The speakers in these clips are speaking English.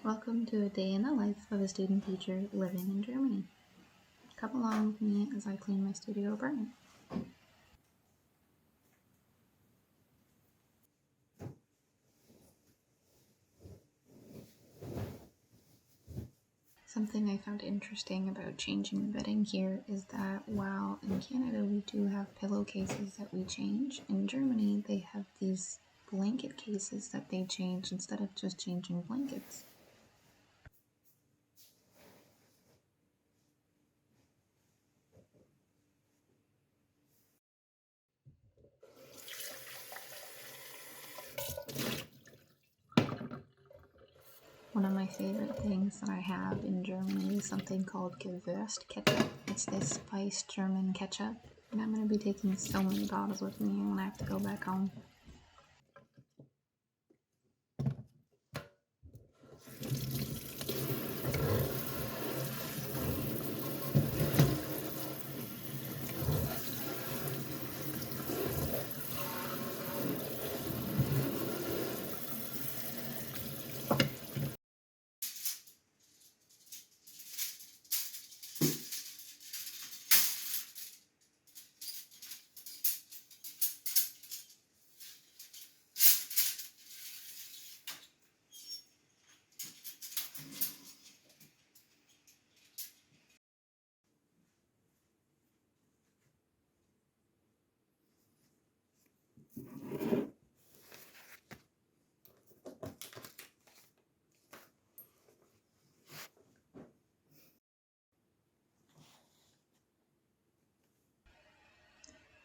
Welcome to a day in the life of a student teacher living in Germany. Come along with me as I clean my studio apartment. Something I found interesting about changing bedding here is that while in Canada we do have pillowcases that we change, in Germany they have these blanket cases that they change instead of just changing blankets. One of my favorite things that I have in Germany is something called Gewürzt ketchup. It's this spiced German ketchup, and I'm going to be taking so many bottles with me when I have to go back home.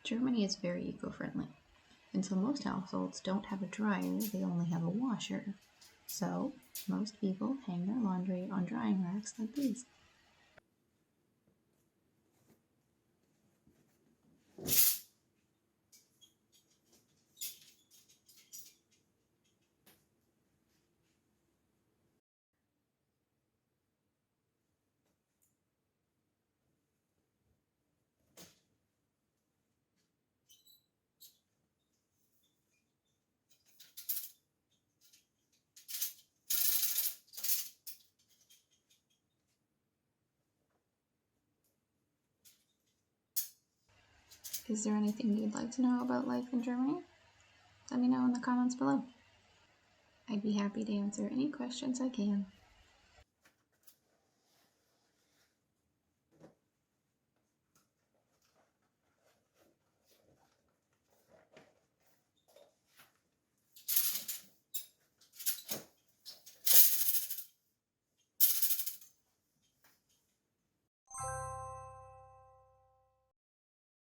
Germany is very eco-friendly, and so most households don't have a dryer, they only have a washer. So most people hang their laundry on drying racks like these. Is there anything you'd like to know about life in Germany? Let me know in the comments below. I'd be happy to answer any questions I can.